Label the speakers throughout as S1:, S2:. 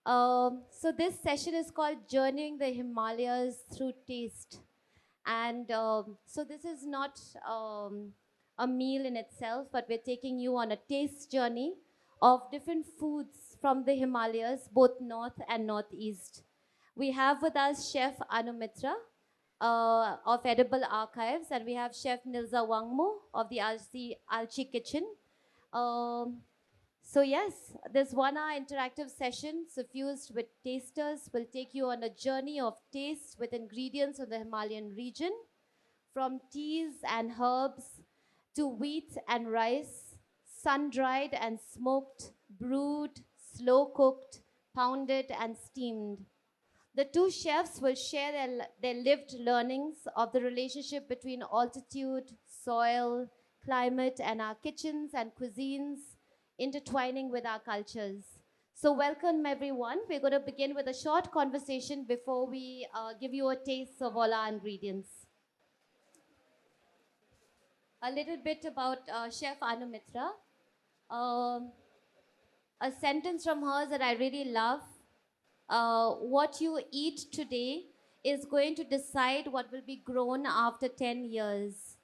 S1: So this session is called Journeying the Himalayas Through Taste. And so this is not a meal in itself, but we're taking you on a taste journey of different foods from the Himalayas, both north and northeast. We have with us Chef Anumitra of Edible Archives, and we have Chef Nilza Wangmo of the Alchi Kitchen. Um, so yes, this 1 hour interactive session suffused with tasters will take you on a journey of taste with ingredients of the Himalayan region, from teas and herbs to wheat and rice, sun-dried and smoked, brewed, slow-cooked, pounded and steamed. The two chefs will share their lived learnings of the relationship between altitude, soil, climate, and our kitchens and cuisines intertwining with our cultures. So welcome everyone. We're going to begin with a short conversation before we give you a taste of all our ingredients. A little bit about Chef Anumitra. Um a sentence from hers that I really love. What you eat today is going to decide what will be grown after 10 years.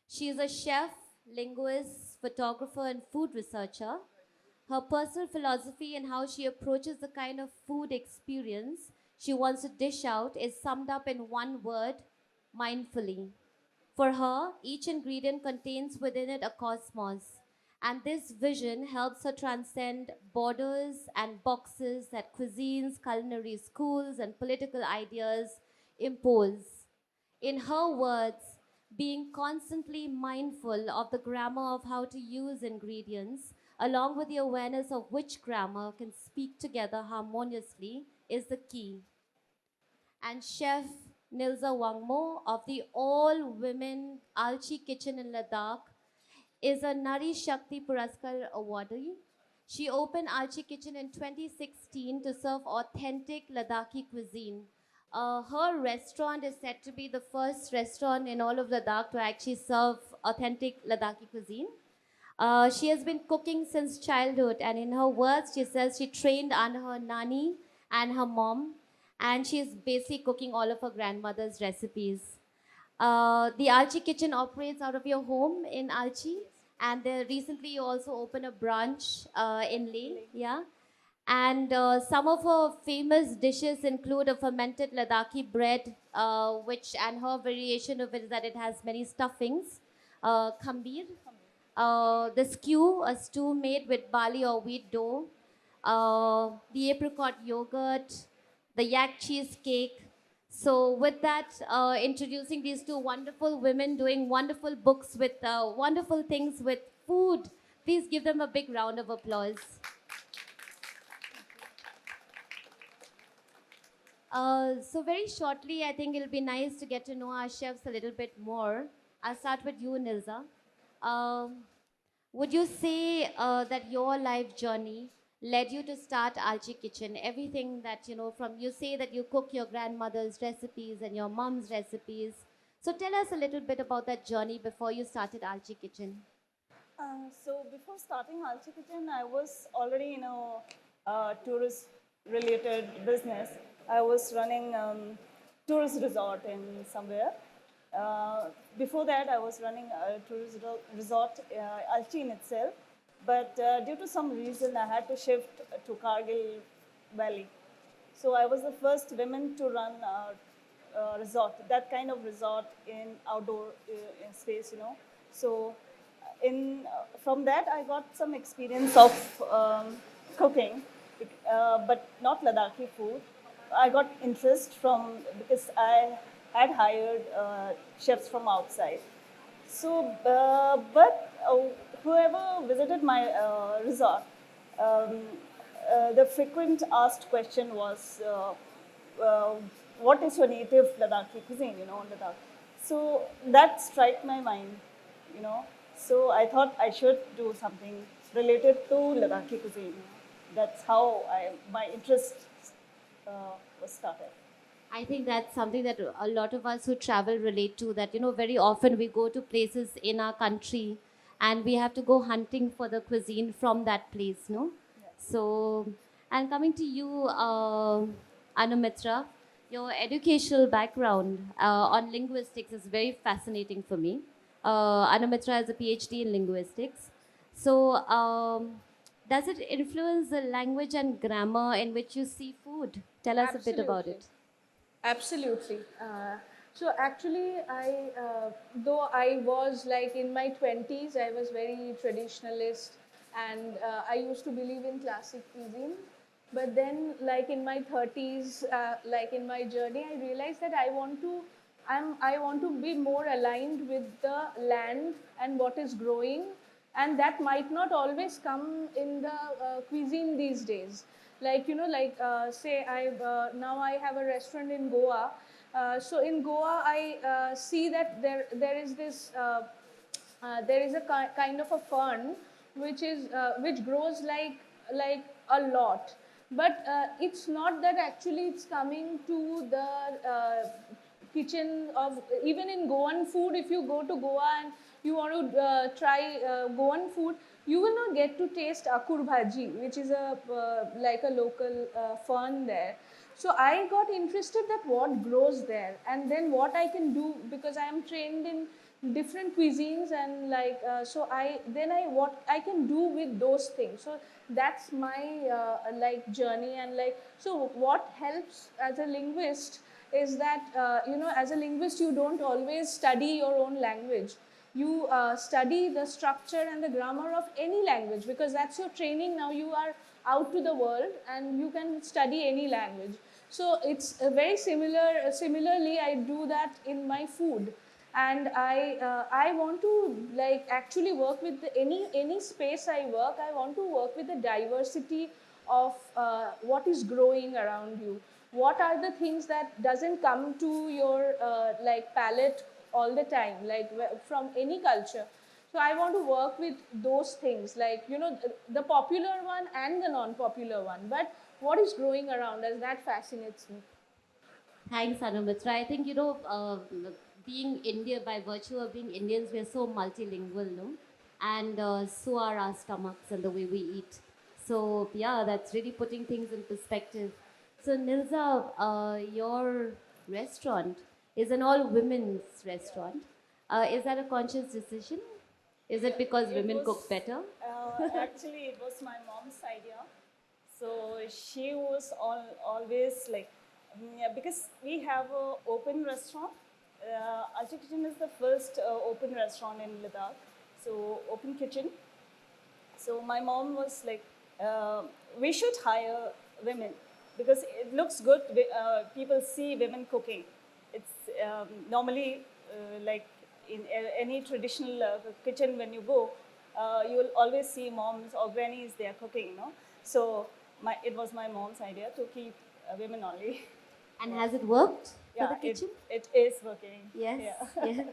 S1: She is a chef, linguist, photographer, and food researcher. Her personal philosophy and how she approaches the kind of food experience she wants to dish out is summed up in one word: mindfully. For her, each ingredient contains within it a cosmos, and this vision helps her transcend borders and boxes that cuisines, culinary schools, and political ideas impose. In her words, being constantly mindful of the grammar of how to use ingredients, along with the awareness of which grammar can speak together harmoniously, is the key. And Chef Nilza Wangmo of the all-women Alchi kitchen in Ladakh is a Nari Shakti Puraskar awardee. She opened Alchi Kitchen in 2016 to serve authentic Ladakhi cuisine. Her restaurant is said to be the first restaurant in all of Ladakh to actually serve authentic Ladakhi cuisine. She has been cooking since childhood, and in her words, she says she trained under her nani and her mom, and she is basically cooking all of her grandmother's recipes. The Alchi Kitchen operates out of your home in Alchi, and recently you also opened a branch in Leh, yeah. And some of her famous dishes include a fermented Ladakhi bread, which and her variation of it is that it has many stuffings, khambir, the skew, a stew made with barley or wheat dough, the apricot yogurt, the yak cheesecake. So with that, introducing these two wonderful women doing wonderful books with wonderful things with food. Please give them a big round of applause. So very shortly, I think it'll be nice to get to know our chefs a little bit more. I'll start with you, Nilza. Um, would you say that your life journey led you to start Alchi Kitchen? Everything that, you know, from you say that you cook your grandmother's recipes and your mom's recipes. So tell us a little bit about that journey before you started Alchi Kitchen.
S2: So before starting Alchi Kitchen, I was already in a tourist-related business. I was running tourist resort in somewhere. Before that, I was running a tourist resort, Alchi in itself. But due to some reason, I had to shift to Kargil Valley. So I was the first woman to run a resort, that kind of resort in outdoor in space, you know. So from that, I got some experience of cooking, but not Ladakhi food. I got interest from because I had hired chefs from outside. So, whoever visited my resort, um, the frequent asked question was, "What is your native Ladakhi cuisine?" You know, Ladakh. So that struck my mind, you know. So I thought I should do something related to Ladakhi cuisine. That's how my interest was started.
S1: I think that's something that a lot of us who travel relate to, that, you know, very often we go to places in our country and we have to go hunting for the cuisine from that place, no?
S2: Yes.
S1: So, And coming to you, Anumitra, your educational background on linguistics is very fascinating for me. Anumitra has a PhD in linguistics. So, does it influence the language and grammar in which you see food? Tell us a bit about
S3: Absolutely.
S1: it.
S3: Absolutely. So actually, though I was like in my 20s, I was very traditionalist, and I used to believe in classic cuisine. But then, like in my 30s, like in my journey, I realized that I want to be more aligned with the land and what is growing, and that might not always come in the cuisine these days. Like like say I now I have a restaurant in Goa. So in Goa, I see that there is this there is a kind of a fern which grows like a lot, but it's not that actually it's coming to the kitchen of, even in Goan food. If you go to Goa and you want to try Goan food, you will not get to taste akur bhaji, which is a like a local fern there. So I got interested that what grows there, and then what I can do, because I am trained in different cuisines, and like so I what I can do with those things. So that's my like journey. And like, so what helps as a linguist is that as a linguist you don't always study your own language. You study the structure and the grammar of any language, because that's your training. Now you are out to the world and you can study any language. So it's very similarly I do that in my food. And I want to like actually work with any space I work. I want to work with the diversity of what is growing around you. What are the things that doesn't come to your like palate all the time, like from any culture. So I want to work with those things, like the popular one and the non-popular one, but what is growing around us, that fascinates me.
S1: Thanks, Anumitra. I think, being India, by virtue of being Indians, we are so multilingual, no? And so are our stomachs and the way we eat. So, yeah, that's really putting things in perspective. So, Nilza, your restaurant is an all women's restaurant. Is that a conscious decision? Is it because
S2: It
S1: women
S2: was
S1: cook better?
S2: actually it was my mom's idea. So she was always like, yeah, because we have a open restaurant. Alchi Kitchen is the first open restaurant in Ladakh. So open kitchen. So my mom was like, we should hire women because it looks good. People see women cooking. It's normally like in any traditional kitchen when you go, you will always see moms or grannies there cooking, So it was my mom's idea to keep women only.
S1: And has it worked for the
S2: Yeah,
S1: kitchen?
S2: it is working.
S1: Yes,
S2: Yeah.
S1: yes.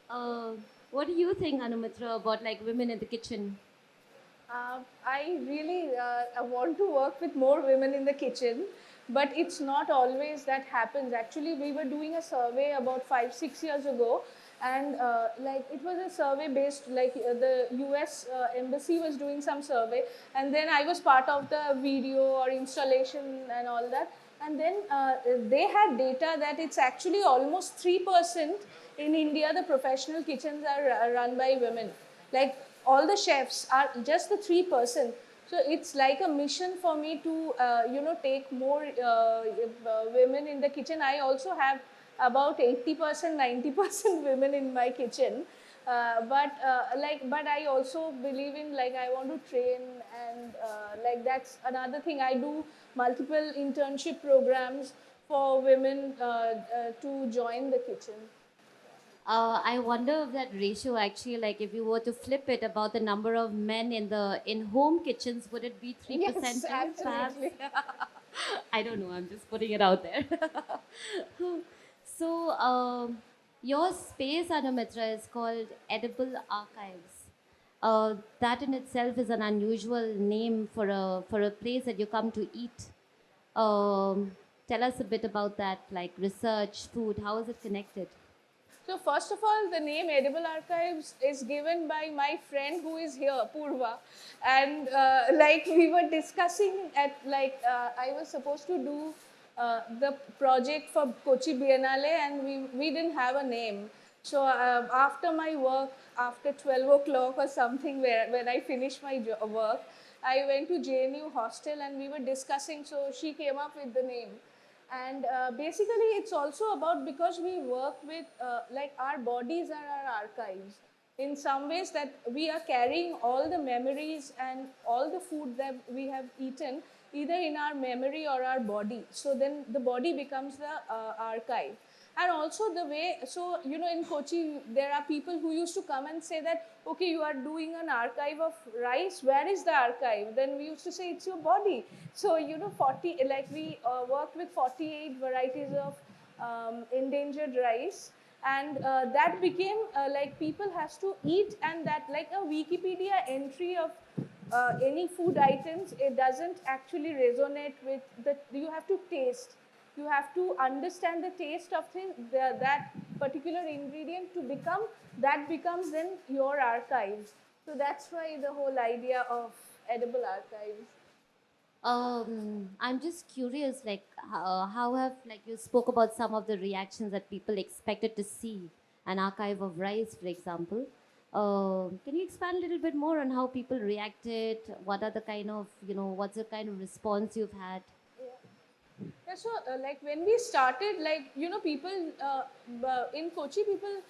S1: Uh, what do you think, Anumitra, about like women in the kitchen?
S3: I really want to work with more women in the kitchen, but it's not always that happens. Actually, we were doing a survey about 5-6 years ago, and like it was a survey based, like the US embassy was doing some survey, and then I was part of the video or installation and all that. And then they had data that it's actually almost 3% in India. The professional kitchens are run by women. Like all the chefs are just the 3%. So it's like a mission for me to take more women in the kitchen. I also have about 80%, 90% women in my kitchen. But I also believe in, like, I want to train, and like that's another thing. I do multiple internship programs for women to join the kitchen.
S1: I wonder if that ratio actually, like, if you were to flip it about the number of men in home kitchens, would it be 3%
S3: Yes,
S1: too, perhaps?
S3: absolutely.
S1: I don't know. I'm just putting it out there. So, your space, Anumitra, is called Edible Archives. That in itself is an unusual name for a place that you come to eat. Tell us a bit about that, like research, food. How is it connected?
S3: So first of all, the name Edible Archives is given by my friend who is here, Purva, and like we were discussing at I was supposed to do the project for Kochi Biennale, and we didn't have a name. So after my work, after 12 o'clock or something, when I finished my work, I went to JNU hostel and we were discussing. So she came up with the name. And basically, it's also about because we work with, like our bodies are our archives. In some ways that we are carrying all the memories and all the food that we have eaten either in our memory or our body. So then the body becomes the archive. And also the way, so in Kochi, there are people who used to come and say that, okay, you are doing an archive of rice, where is the archive? Then we used to say it's your body. So 40, like we worked with 48 varieties of endangered rice, and that became like people has to eat, and that like a Wikipedia entry of any food items, it doesn't actually resonate with the, you have to taste. You have to understand the taste of that particular ingredient to become, that becomes then your archives. So that's why the whole idea of edible archives.
S1: I'm just curious, like, how have, like, you spoke about some of the reactions that people expected to see an archive of rice, for example. Can you expand a little bit more on how people reacted? What are the kind of, what's the kind of response you've had?
S3: Yeah, so like when we started, like people in Kochi, people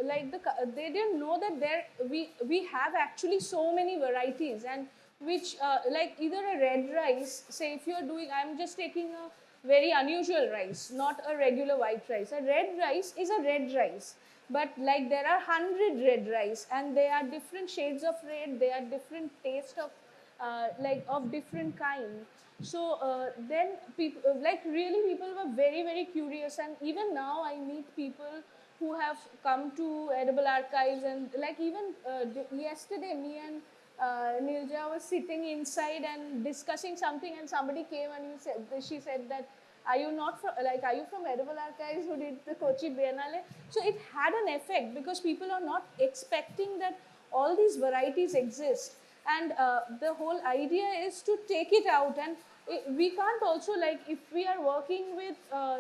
S3: they didn't know that we have actually so many varieties, and which like either a red rice. Say if you're doing, I'm just taking a very unusual rice, not a regular white rice. A red rice is a red rice, but like there are 100 red rice, and they are different shades of red. They are different taste of like of different kind. So then people, like really people were very, very curious, and even now I meet people who have come to edible archives, and like even yesterday me and Nilza was sitting inside and discussing something, and somebody came and she said that, are you not from, like, are you from edible archives who did the Kochi Biennale? So it had an effect because people are not expecting that all these varieties exist. And the whole idea is to take it out, and we can't also, like if we are working with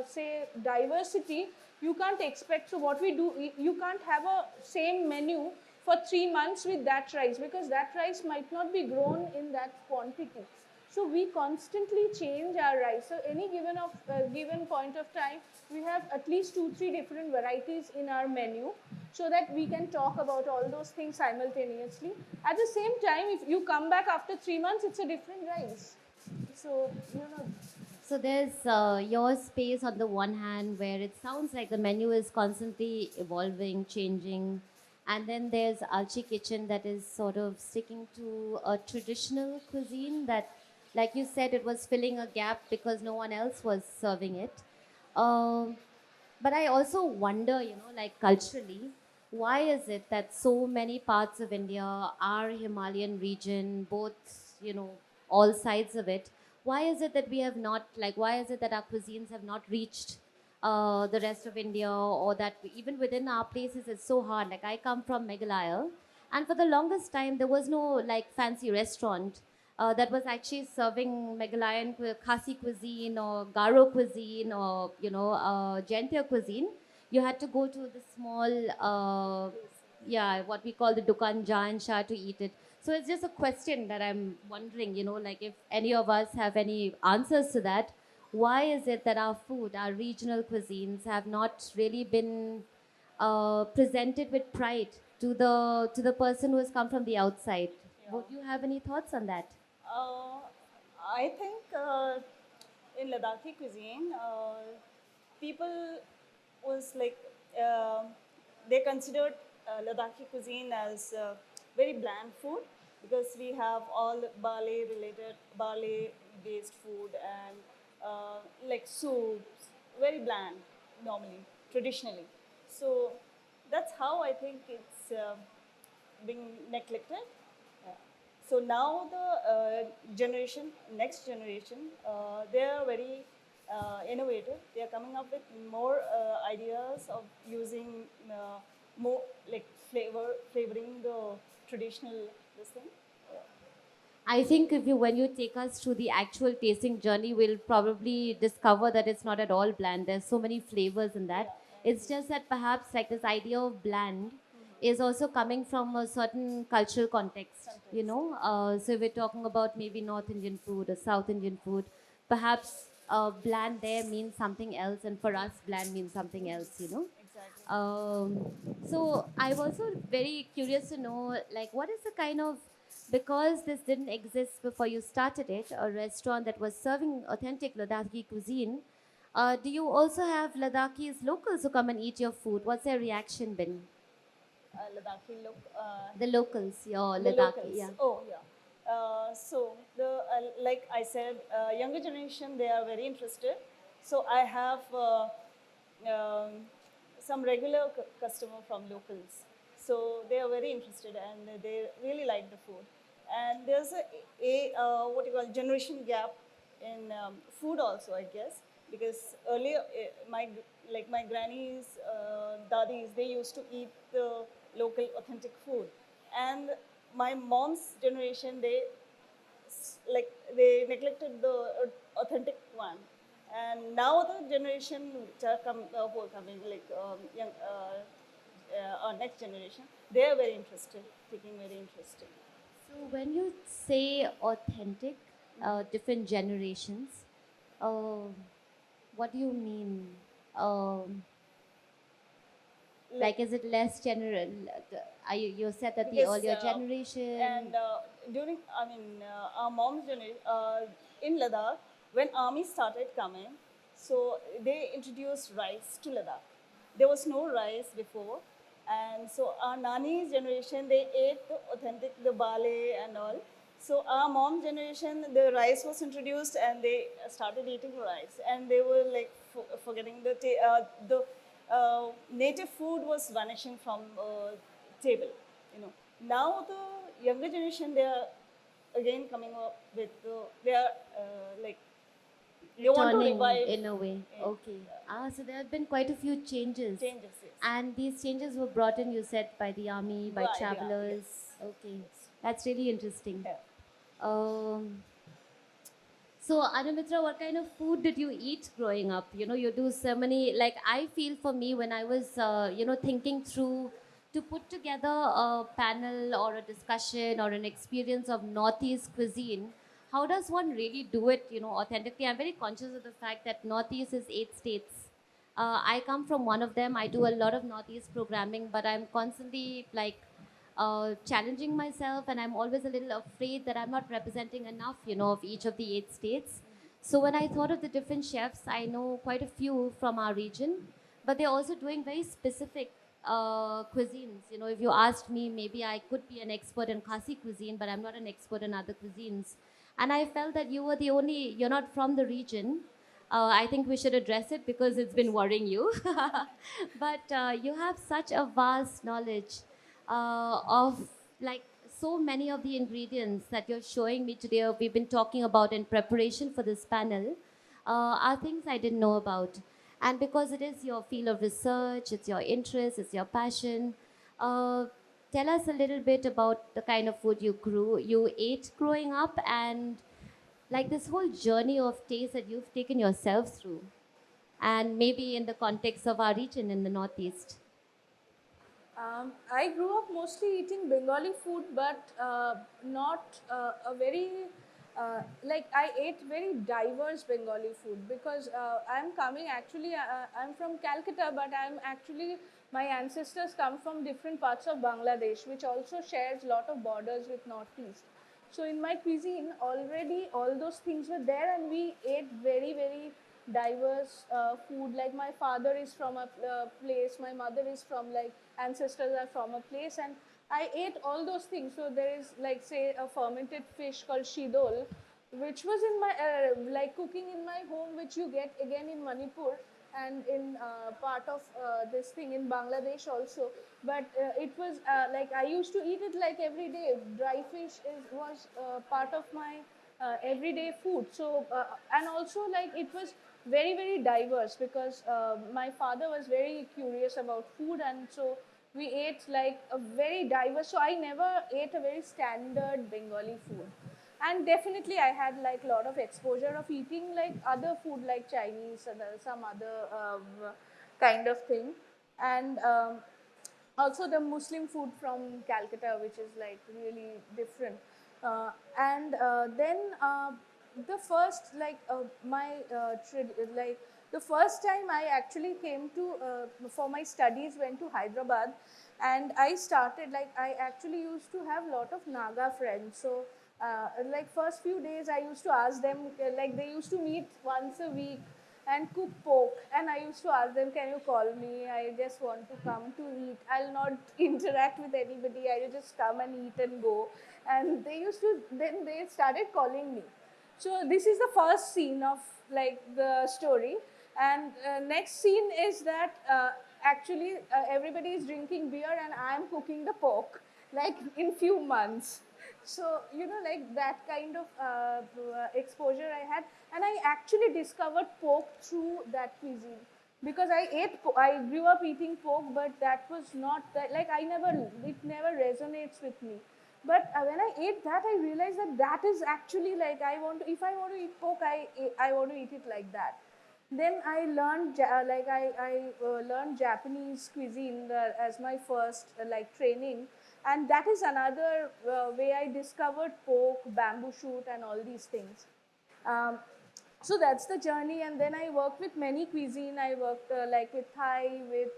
S3: say diversity, you can't expect, so what we do, you can't have a same menu for 3 months with that rice, because that rice might not be grown in that quantity. So we constantly change our rice. So any given point of time, we have at least 2-3 different varieties in our menu, so that we can talk about all those things simultaneously. At the same time, if you come back after 3 months, it's a different rice. So
S1: So there's your space on the one hand where it sounds like the menu is constantly evolving, changing. And then there's Alchi Kitchen that is sort of sticking to a traditional cuisine that, like you said, it was filling a gap because no one else was serving it. Um, but I also wonder, like culturally, why is it that so many parts of India, our Himalayan region, both, all sides of it, why is it that we have not, like, why is it that our cuisines have not reached the rest of India, or that even within our places it's so hard? Like, I come from Meghalaya, and for the longest time, there was no, like, fancy restaurant that was actually serving Meghalayan Khasi cuisine or Garo cuisine or Jaintia cuisine. You had to go to the small, yeah, what we call the Dukan Jan Shah to eat it. So it's just a question that I'm wondering, like if any of us have any answers to that. Why is it that our food, our regional cuisines, have not really been presented with pride to the person who has come from the outside?
S2: Yeah.
S1: Would you have any thoughts on that?
S2: Uh, I think in Ladakhi cuisine, people was like they considered Ladakhi cuisine as very bland food, because we have all barley based food, and like soups, very bland normally, traditionally. So that's how I think it's being neglected. Yeah. So now the next generation, they are very innovative. They are coming up with more ideas of using more like flavoring the traditional this thing.
S1: I think if you when you take us through the actual tasting journey, we'll probably discover that it's not at all bland. There's so many flavors in that. It's just that perhaps like this idea of bland is also coming from a certain cultural context. So if we're talking about maybe North Indian food or South Indian food, perhaps bland there means something else, and for us, bland means something else.
S2: Exactly.
S1: So I'm also very curious to know, like, what is the kind of, because this didn't exist before you started it, a restaurant that was serving authentic Ladakhi cuisine. Do you also have Ladakhis locals who come and eat your food? What's their reaction been?
S2: Ladakhi look.
S1: The locals, your
S2: The
S1: Ladakhi,
S2: locals.
S1: yeah.
S2: Oh, yeah. So the like I said, younger generation they are very interested. So I have um, some regular customer from locals. So they are very interested and they really like the food. And there's a what you call generation gap in food also, I guess, because earlier my grannies, dadis, they used to eat the local authentic food, and my mom's generation they neglected the authentic one, and now the generation which are who are coming like young our next generation, they are very interested, taking very interesting.
S1: So when you say authentic, different generations, uh, what do you mean? Um, like, is it less general? You said that the
S2: Because
S1: earlier generation.
S2: and during I mean our mom's generation in Ladakh, when army started coming, so they introduced rice to Ladakh. There was no rice before, and so our nani's generation they ate the authentic the bale and all. So our mom's generation the rice was introduced and they started eating rice, and they were like forgetting the native food was vanishing from table. Now the younger generation they are again coming up with they are like they want to
S1: Returning
S2: revive
S1: in a way. Okay. So there have been quite a few changes.
S2: changes. Yes.
S1: And these changes were brought in, you said, by the army, by
S2: By the army,
S1: travelers.
S2: yes.
S1: Okay. That's really interesting.
S2: Yeah.
S1: Um, so, Anumitra, what kind of food did you eat growing up? You do so many, like, I feel for me when I was, thinking through to put together a panel or a discussion or an experience of Northeast cuisine, how does one really do it, authentically? I'm very conscious of the fact that Northeast is 8 states. I come from one of them. I do a lot of Northeast programming, but I'm constantly like challenging myself, and I'm always a little afraid that I'm not representing enough, of each of the 8 states. So when I thought of the different chefs, I know quite a few from our region, but they're also doing very specific cuisines. If you asked me, maybe I could be an expert in Khasi cuisine, but I'm not an expert in other cuisines. And I felt that you're not from the region. I think we should address it because it's been worrying you. But you have such a vast knowledge of like so many of the ingredients that you're showing me today, or we've been talking about in preparation for this panel, are things I didn't know about. And because it is your field of research, it's your interest, it's your passion, uh, tell us a little bit about the kind of food you ate growing up, and like this whole journey of taste that you've taken yourself through, and maybe in the context of our region in the Northeast.
S3: I grew up mostly eating Bengali food, but not a very like I ate very diverse Bengali food because I'm coming actually. I'm from Calcutta, but I'm actually my ancestors come from different parts of Bangladesh, which also shares a lot of borders with Northeast. So in my cuisine, already all those things were there, and we ate very, very diverse food. Like my father is from a place, my mother is from like ancestors are from a place, and I ate all those things. So there is like say a fermented fish called shidol, which was in my like cooking in my home, which you get again in Manipur and in part of this thing in Bangladesh also. But it was like I used to eat it like every day. Dry fish was part of my everyday food. So and also like it was very, very diverse because my father was very curious about food, and so we ate like a very diverse. So I never ate a very standard Bengali food. And definitely I had like a lot of exposure of eating like other food like Chinese and some other kind of thing. And also the Muslim food from Calcutta, which is like really different. And then the first like my like the first time I actually came to for my studies went to Hyderabad, and I started like I actually used to have a lot of Naga friends. So like first few days I used to ask them like they used to meet once a week and cook pork, and I used to ask them, can you call me, I just want to come to eat, I'll not interact with anybody, I will just come and eat and go. And they used to, then they started calling me. So this is the first scene of like the story. And next scene is that actually everybody is drinking beer and I am cooking the pork like in few months. So you know, like that kind of exposure I had, and I actually discovered pork through that cuisine, because I grew up eating pork, but that was not that, like I never, it never resonates with me. But when I ate that, I realized that that is actually like I want to, if I want to eat pork, I want to eat it like that. Then I learned I learned Japanese cuisine as my first like training, and that is another way I discovered pork, bamboo shoot, and all these things. Um, so that's the journey, and then I worked with many cuisine. I worked like with Thai, with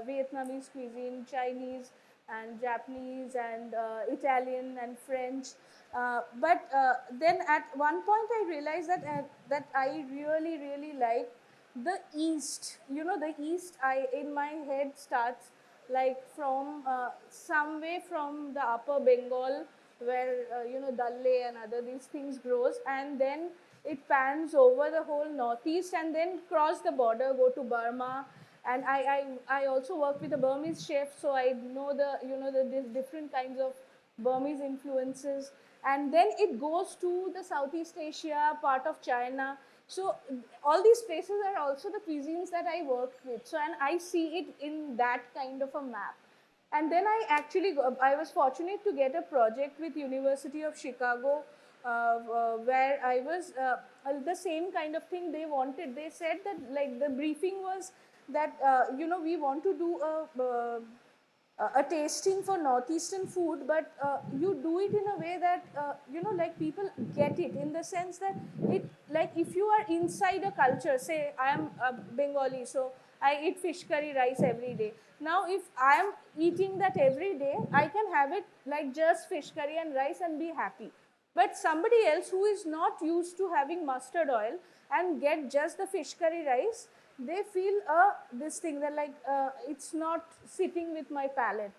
S3: Vietnamese cuisine, Chinese, and Japanese, and Italian, and French. But then at one point I realized that I really, really like the East. You know, the East, I in my head starts like from some way from the upper Bengal, where you know, dalle and other these things grows, and then it pans over the whole northeast and then cross the border, go to Burma. And I also work with a Burmese chef, so I know the, you know, the different kinds of Burmese influences. And then it goes to the Southeast Asia, part of China. So all these places are also the cuisines that I worked with. So, and I see it in that kind of a map. And then I was fortunate to get a project with University of Chicago, where I was the same kind of thing they wanted. They said that like the briefing was that you know, we want to do a tasting for northeastern food, but you do it in a way that you know, like people get it, in the sense that it, like if you are inside a culture, say I am a Bengali, so I eat fish curry rice every day. Now if I am eating that every day, I can have it like just fish curry and rice and be happy. But somebody else who is not used to having mustard oil and get just the fish curry rice, they feel this thing that like it's not sitting with my palate.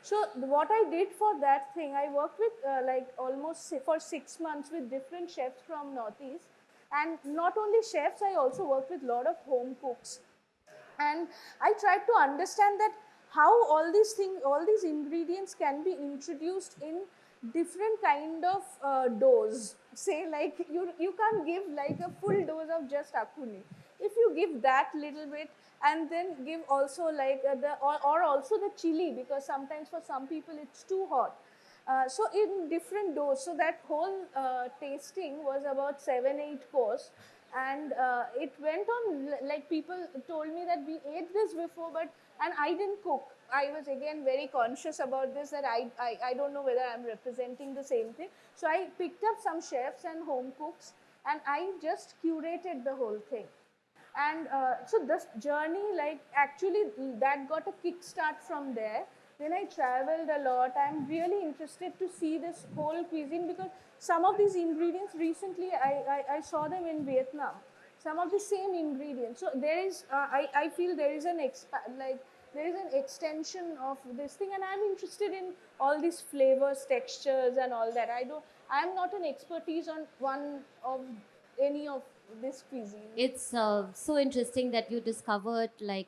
S3: So what I did for that thing, I worked with like almost for 6 months with different chefs from Northeast, and not only chefs, I also worked with a lot of home cooks. And I tried to understand that how all these things, all these ingredients can be introduced in different kind of doughs. Say like you can't give like a full dose of just akuni. If you give that little bit, and then give also like or also the chili, because sometimes for some people it's too hot. So in different doses, so that whole tasting was about 7-8 course, and it went on like people told me that we ate this before, but and I didn't cook. I was again very conscious about this, that I don't know whether I'm representing the same thing. So I picked up some chefs and home cooks, and I just curated the whole thing. And so this journey, like actually that got a kickstart from there. Then I traveled a lot. I'm really interested to see this whole cuisine, because some of these ingredients recently I saw them in Vietnam. Some of the same ingredients. So there is, I feel there is an there is an extension of this thing, and I'm interested in all these flavors, textures, and all that. I'm not an expertise on one of any of this cuisine.
S1: It's so interesting that you discovered like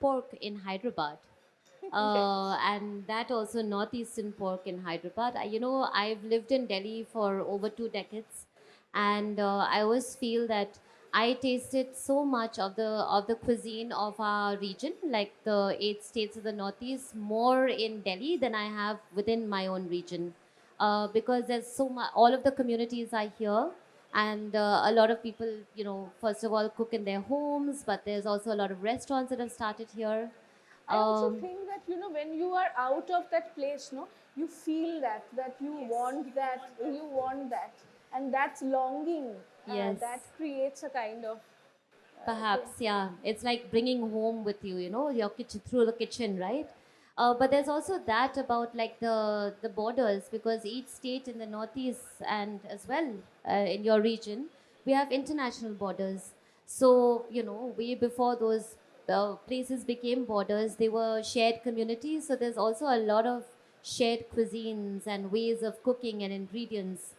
S1: pork in Hyderabad. And that also northeastern pork in Hyderabad. You know, I've lived in Delhi for over 2 decades, and I always feel that I tasted so much of the cuisine of our region, like the 8 states of the Northeast, more in Delhi than I have within my own region, because there's so much. All of the communities are here, and a lot of people, first of all, cook in their homes, but there's also a lot of restaurants that have started here.
S3: I also
S1: Um,
S3: think that when you are out of that place, no, you feel that you want that, and that's longing.
S1: yes.
S3: That creates a kind of
S1: Perhaps,
S3: thing.
S1: yeah. It's like bringing home with you, your kitchen through the kitchen, right? But there's also that about like the borders, because each state in the northeast and as well in your region, we have international borders. So way before those places became borders, they were shared communities. So there's also a lot of shared cuisines and ways of cooking and ingredients,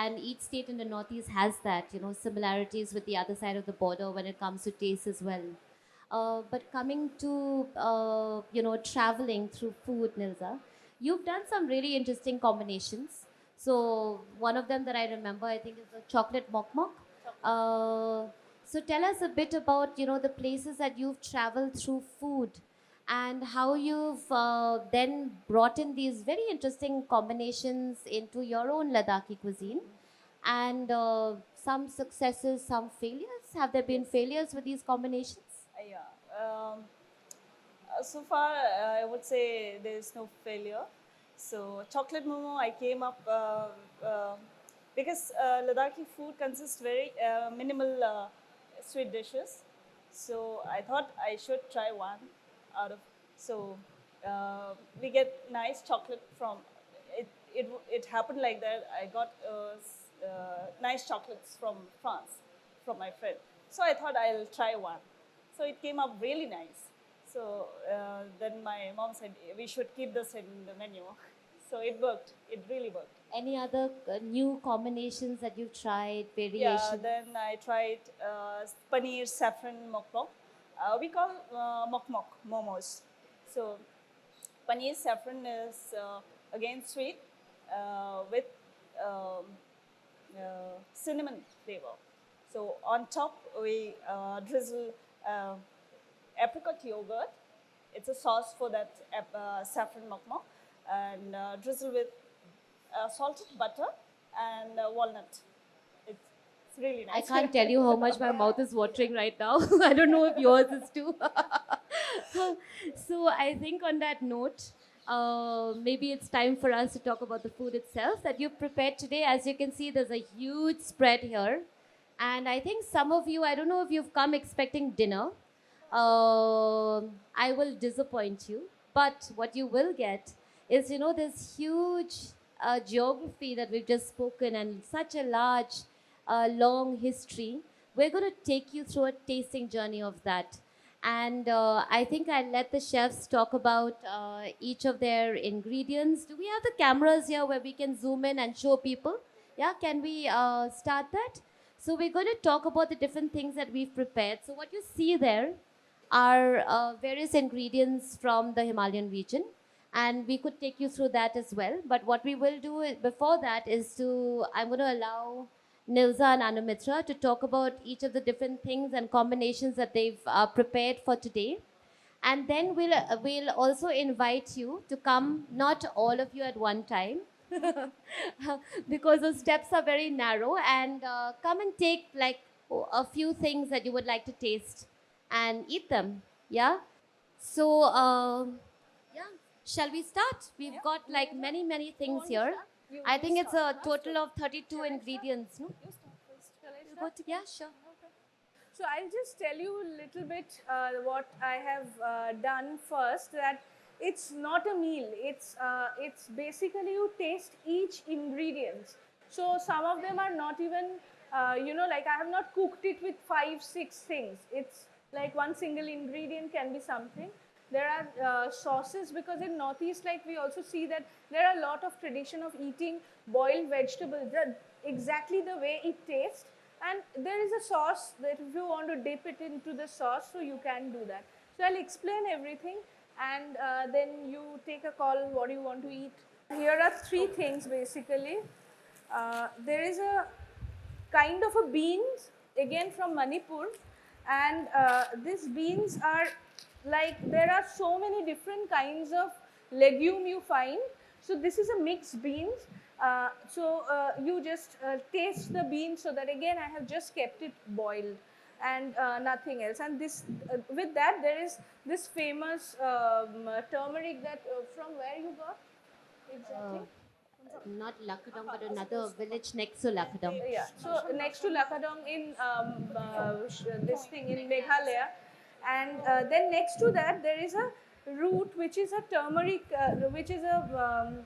S1: and each state in the Northeast has that, similarities with the other side of the border when it comes to taste as well. But coming to, traveling through food, Nilza, you've done some really interesting combinations. So one of them that I remember, I think, is the chocolate mok mok. So tell us a bit about, the places that you've traveled through food and how you've then brought in these very interesting combinations into your own Ladakhi cuisine, and some successes, some failures. Have there been failures with these combinations?
S2: Yeah. So far, I would say there is no failure. So chocolate momo, I came up because Ladakhi food consists very minimal sweet dishes. So I thought I should try one out of. So we get nice chocolate from it. It happened like that. I got nice chocolates from France from my friend. So I thought I'll try one. So it came up really nice. So then my mom said we should keep this in the menu. So it worked. It really worked.
S1: Any other new combinations that you've tried,
S2: Yeah.
S1: variations?
S2: Then I tried paneer saffron mok mok. We call mok mok momos. So paneer saffron is again sweet with um, cinnamon flavor. So on top we drizzle apricot yogurt. It's a sauce for that saffron mok mok, and drizzle with salted butter and walnut. It's really
S1: I
S2: nice.
S1: can't tell you how much my mouth is watering right now. I don't know if yours is too. So I think on that note, maybe it's time for us to talk about the food itself that you've prepared today. As you can see, there's a huge spread here. And I think some of you, I don't know if you've come expecting dinner. I will disappoint you. But what you will get is, this huge geography that we've just spoken and such a large, long history. We're going to take you through a tasting journey of that. And I think I'll let the chefs talk about each of their ingredients. Do we have the cameras here where we can zoom in and show people? Yeah, can we start that? So we're going to talk about the different things that we've prepared. So what you see there are various ingredients from the Himalayan region, and we could take you through that as well. But what we will do before that is I'm going to allow Nilza and Anumitra to talk about each of the different things and combinations that they've prepared for today. And then we'll also invite you to come, not all of you at one time, because the steps are very narrow, and come and take like a few things that you would like to taste and eat them. Yeah. So yeah, shall we start? We've got like many things here. I think it's a total of 32 ingredients. No?
S3: You start first. Shall I
S1: We'll
S3: start?
S1: go to, yeah, sure.
S3: So I'll just tell you a little bit what I have done first. That it's not a meal. It's basically you taste each ingredient. So some of them are not even like I have not cooked it with 5-6 things. It's like one single ingredient can be something. There are sauces, because in Northeast, like we also see that there are a lot of tradition of eating boiled vegetables exactly the way it tastes. And there is a sauce that if you want to dip it into the sauce, so you can do that. So I'll explain everything, and then you take a call what you want to eat. Here are 3 things basically. There is a kind of a beans again from Manipur, and these beans are like, there are so many different kinds of legume you find. So this is a mixed beans. You just taste the beans. So that again I have just kept it boiled and nothing else. And this with that there is this famous turmeric that from where you got exactly?
S1: Not Lakadong, but another village next to Lakadong.
S3: Yeah, so next to Lakadong in this thing in Meghalaya, and then next to that there is a root which is a turmeric, which is a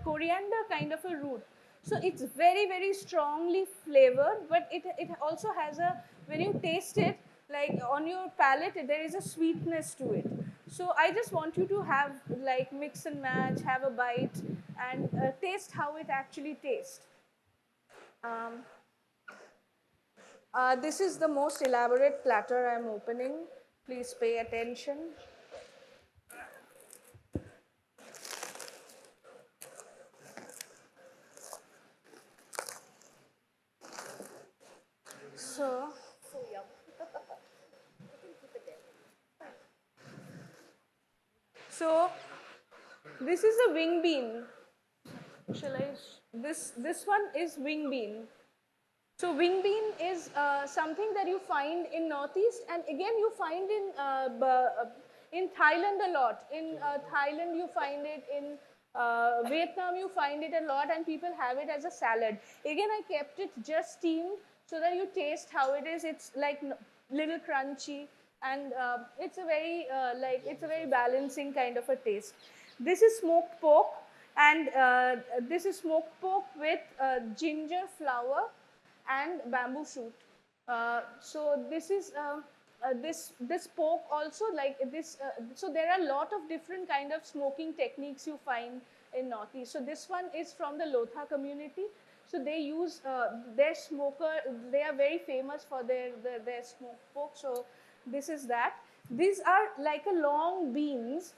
S3: coriander kind of a root. So it's very very strongly flavored, but it also has a, when you taste it, like on your palate there is a sweetness to it. So I just want you to have, like, mix and match, have a bite, and taste how it actually tastes. This is the most elaborate platter I am opening. Please pay attention. So this is a wing bean. Shall I? This one is wing bean. So wing bean is something that you find in Northeast, and again you find in Thailand a lot. In Thailand you find it, in Vietnam you find it a lot, and people have it as a salad. Again I kept it just steamed so that you taste how it is. It's like little crunchy, and it's a very it's a very balancing kind of a taste. This is smoked pork, and this is smoked pork with ginger flower and bamboo shoot. So this is this pork also, like this. So there are a lot of different kind of smoking techniques you find in Northeast. So this one is from the Lotha community. So they use their smoker. They are very famous for their smoked pork. So this is that. These are like a long beans,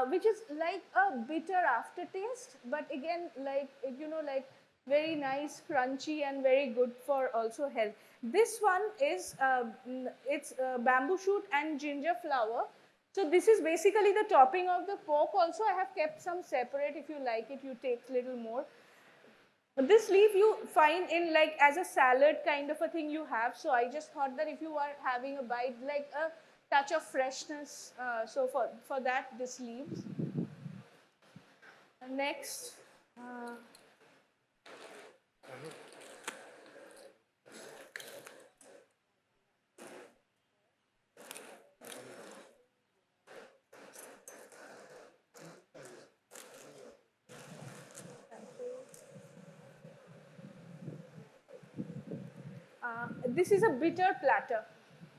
S3: which is like a bitter aftertaste, but again, like, you know, like very nice, crunchy, and very good for also health. This one is it's bamboo shoot and ginger flower. So this is basically the topping of the pork. Also, I have kept some separate. If you like it, you take little more. This leaf you find in, like, as a salad kind of a thing you have. So I just thought that if you are having a bite, like a touch of freshness, so for that, this leaves. Next. This is a bitter platter.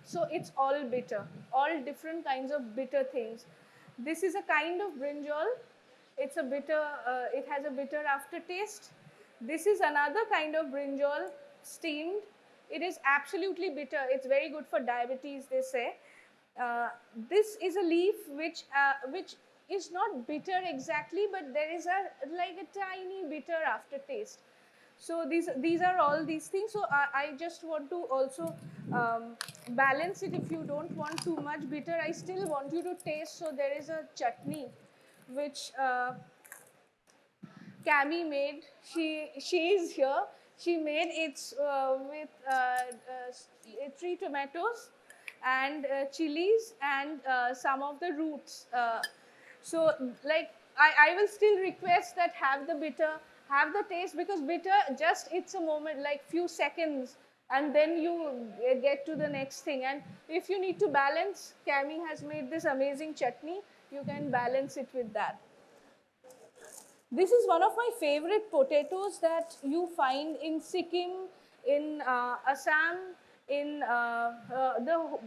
S3: So it's all bitter, all different kinds of bitter things. This is a kind of brinjal. It's a bitter, it has a bitter aftertaste. This is another kind of brinjal, steamed. It is absolutely bitter. It's very good for diabetes, they say. This is a leaf which is not bitter exactly, but there is like a tiny bitter aftertaste. So these are all these things. So I just want to also balance it. If you don't want too much bitter, I still want you to taste. So there is a chutney which Cami made. She is here. She made it with 3 tomatoes and chilies and some of the roots. So like I will still request that have the bitter, have the taste, because bitter just, it's a moment, like few seconds, and then you get to the next thing. And if you need to balance, Cami has made this amazing chutney. You can balance it with that. This is one of my favorite potatoes that you find in Sikkim, in Assam, in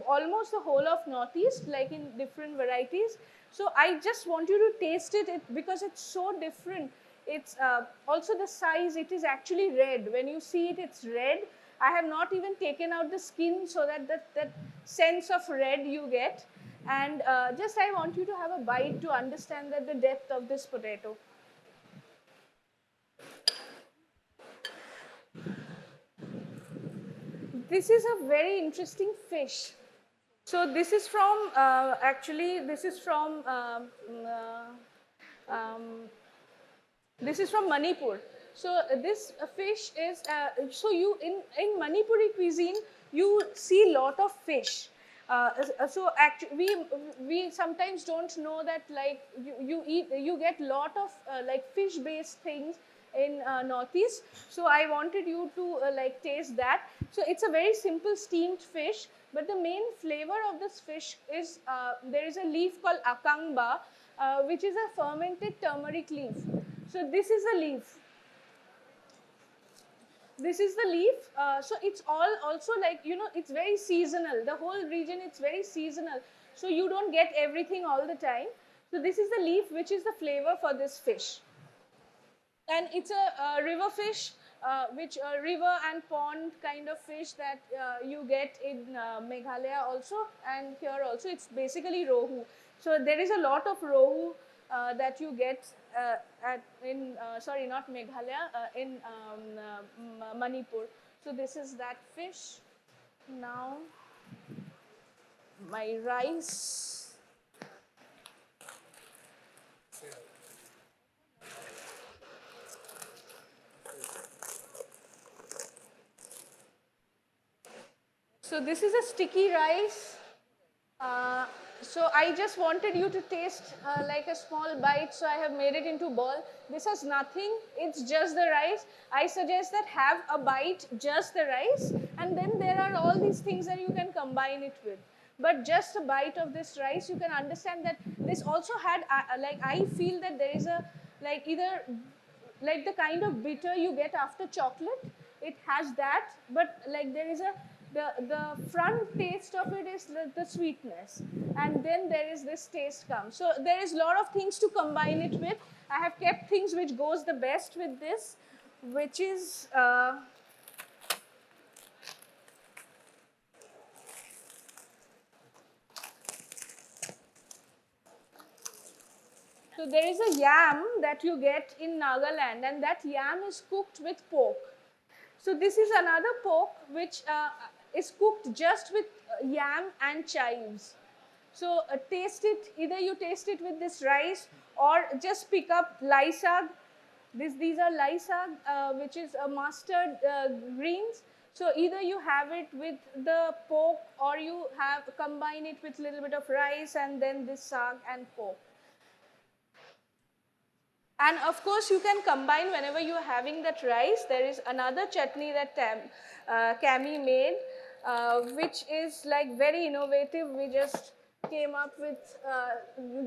S3: almost the whole of Northeast, like in different varieties. So I just want you to taste it, because it's so different. It's also the size, it is actually red. When you see it, it's red. I have not even taken out the skin, so that that sense of red you get. And just I want you to have a bite to understand that the depth of this potato. this is a very interesting fish. So this is from, this is from Manipur. So this fish is, so you, in Manipuri cuisine, you see lot of fish. So actually, we sometimes don't know that like you get lot of like fish based things in Northeast. So I wanted you to like taste that. So it's a very simple steamed fish, but the main flavor of this fish is, there is a leaf called akangba, which is a fermented turmeric leaf. So this is a leaf. This is the leaf. So it's all also like, you know, it's very seasonal. The whole region, it's very seasonal. So you don't get everything all the time. So this is the leaf, which is the flavor for this fish. And it's a river fish, which river and pond kind of fish that you get in Meghalaya also, and here also. It's basically rohu. So there is a lot of rohu that you get sorry, not Meghalaya, in Manipur. So this is that fish. Now my rice. So this is a sticky rice. So I just wanted you to taste like a small bite, so I have made it into ball. This has nothing, it's just the rice. I suggest that have a bite, just the rice, and then there are all these things that you can combine it with. But just a bite of this rice, you can understand that this also had, like I feel that there is a, like either, like the kind of bitter you get after chocolate, it has that, but like there is a, the front taste of it is the sweetness, and then there is this taste comes. So there is a lot of things to combine it with. I have kept things which goes the best with this, which is so there is a yam that you get in Nagaland, and that yam is cooked with pork. So this is another pork which is cooked just with yam and chives. So taste it, either you taste it with this rice or just pick up lai sag. These are lai sag, which is a mustard greens. So either you have it with the pork or you have combine it with a little bit of rice and then this sag and pork. And of course, you can combine whenever you are having that rice. There is another chutney that Cami made, which is like very innovative. We just came up with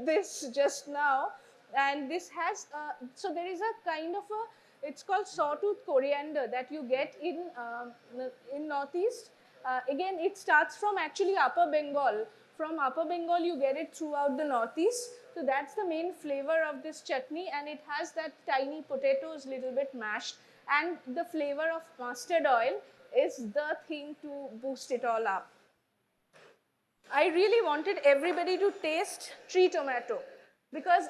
S3: this just now. And this has, so there is a kind of a, it's called sawtooth coriander that you get in Northeast. Again, it starts from actually Upper Bengal. From Upper Bengal, you get it throughout the Northeast. So that's the main flavor of this chutney, and it has that tiny potatoes little bit mashed, and the flavor of mustard oil is the thing to boost it all up. I really wanted everybody to taste tree tomato, because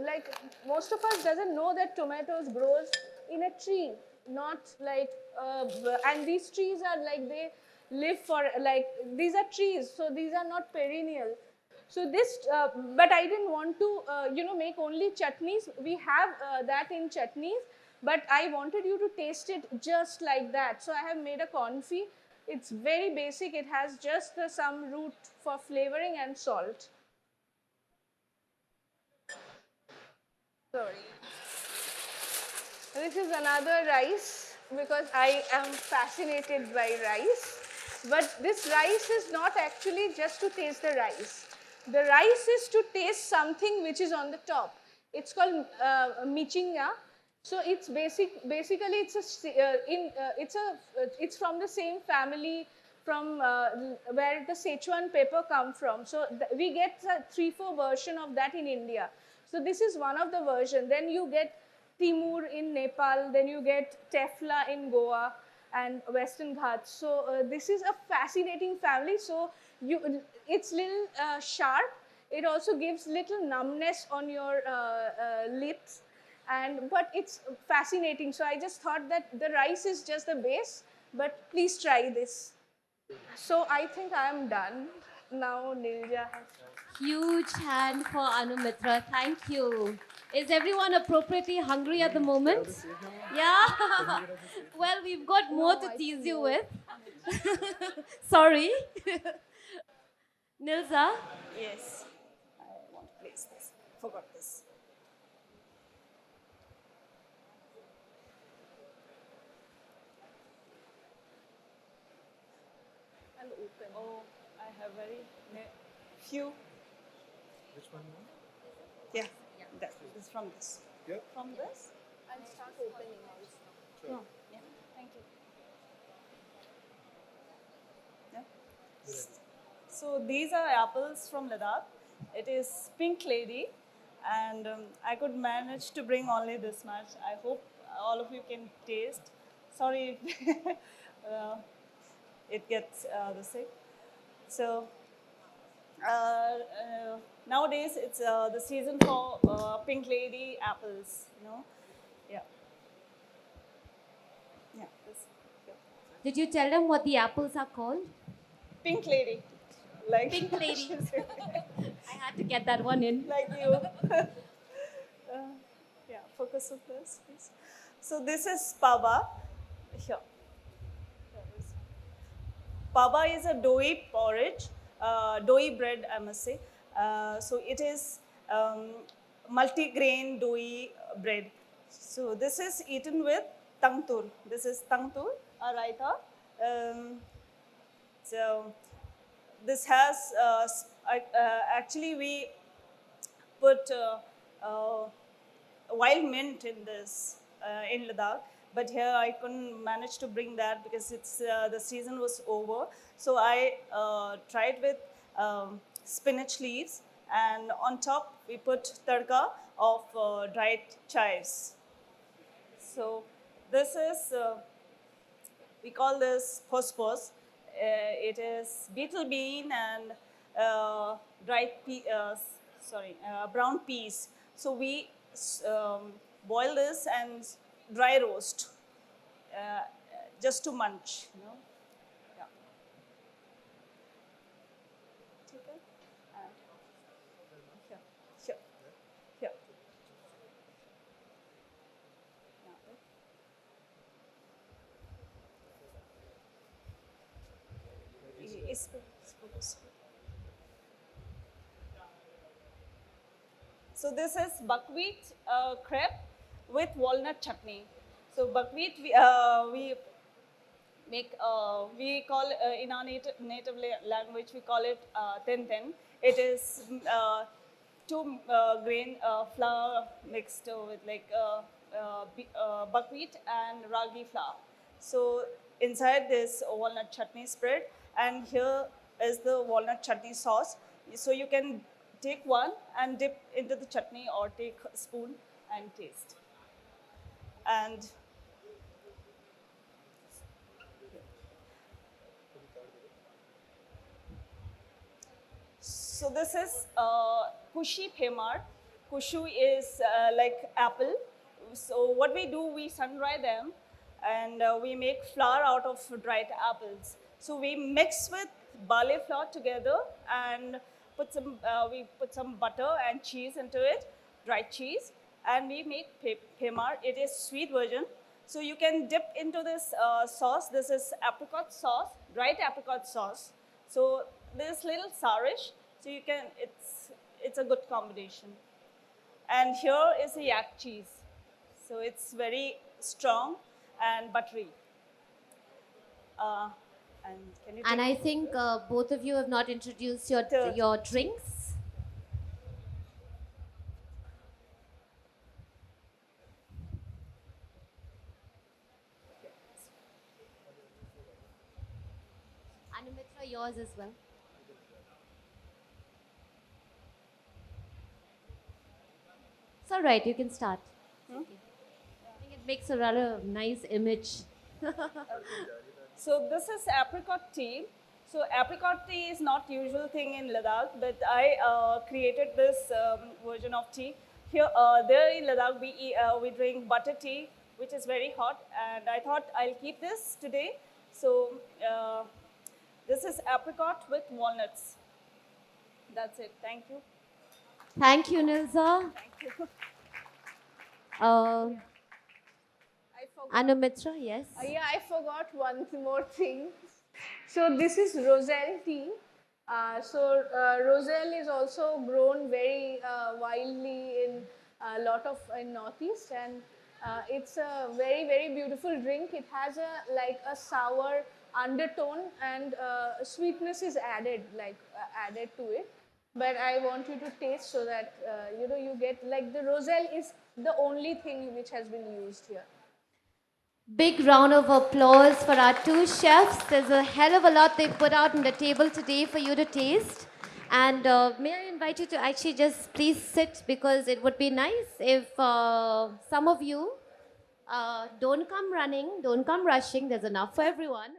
S3: like most of us doesn't know that tomatoes grows in a tree, not like, and these trees are like, they live for, like, these are trees, so these are not perennial. So this, but I didn't want to, you know, make only chutneys. We have that in chutneys, but I wanted you to taste it just like that. So I have made a confit. It's very basic. It has just some root for flavoring and salt. Sorry. This is another rice, because I am fascinated by rice. But this rice is not actually just to taste the rice. The rice is to taste something which is on the top. It's called michinga. So it's basically it's from the same family from where the Sichuan pepper come from. So we get a 3-4 version of that in India. So this is one of the version. Then you get Timur in Nepal. Then you get Tefla in Goa and Western Ghats. So this is a fascinating family. So it's little sharp. It also gives little numbness on your lips, but it's fascinating. So I just thought that the rice is just the base, but please try this. So I think I am done. Now Nilja has.
S1: Huge hand for Anumitra. Thank you. Is everyone appropriately hungry at the moment? Yeah? Well, we've got more to tease you with. Sorry. Nilza?
S2: Yes. I want to place this. Forgot this.
S3: I'll open.
S2: Oh, I have very few.
S4: Which one?
S2: Yeah. That is from this.
S4: Yep.
S2: From this?
S3: I'll start opening also.
S4: Sure.
S2: Yeah. Thank you. Yeah. So these are apples from Ladakh. It is pink lady, and I could manage to bring only this much. I hope all of you can taste. Sorry if it gets the sick. So nowadays it's the season for pink lady apples. You know, yeah, yeah. This, yeah.
S1: Did you tell them what the apples are called?
S2: Pink lady, like
S1: Pink lady. I had to get that one in.
S2: like you. Yeah, focus on this, please. So this is pava. Here. Pava is a doughy porridge, doughy bread, I must say. So it is multi-grain doughy bread. So this is eaten with tangtur. This is tangtur, a raita. So this has, actually we put wild mint in this in Ladakh, but here I couldn't manage to bring that because it's the season was over. So I tried with spinach leaves, and on top we put tadka of dried chives. So this is we call this phosphos. It is beetle bean and brown peas. So we boil this and dry roast just to munch. You know? Yeah. Okay. And here, here, here. So this is buckwheat crepe with walnut chutney. So buckwheat we make we call in our native language we call it ten ten. It is two grain flour mixed with like buckwheat and ragi flour. So inside this walnut chutney spread, and here is the walnut chutney sauce. So you can take one and dip into the chutney, or take a spoon and taste. And so this is kushi phemar. Kushu is like apple. So what we do, we sun dry them, and we make flour out of dried apples. So we mix with barley flour together, and we put some butter and cheese into it, dried cheese, and we make phemar. It is sweet version. So you can dip into this sauce. This is apricot sauce, dried apricot sauce. So this little sourish. So you can, it's a good combination. And here is the yak cheese. So it's very strong and buttery. And can you?
S1: And I think both of you have not introduced your drinks. Anumitra, yours as well. It's all right, you can start. I think it makes a rather nice image.
S2: So this is apricot tea. So apricot tea is not usual thing in Ladakh, but I created this version of tea. Here, there in Ladakh, we drink butter tea, which is very hot, and I thought I'll keep this today So this is apricot with walnuts. That's it. Thank you.
S1: Thank you, Nilza.
S2: Thank you.
S3: I forgot.
S1: Anumitra, yes.
S3: Yeah, I forgot one more thing. So this is roselle tea. Roselle is also grown very wildly in a lot of in northeast, and it's a very beautiful drink. It has a sour undertone, and sweetness is added added to it. But I want you to taste so that you get like the roselle is the only thing which has been used here.
S1: Big round of applause for our two chefs. There's a hell of a lot they put out on the table today for you to taste. And may I invite you to actually just please sit, because it would be nice if some of you don't come running, don't come rushing. There's enough for everyone.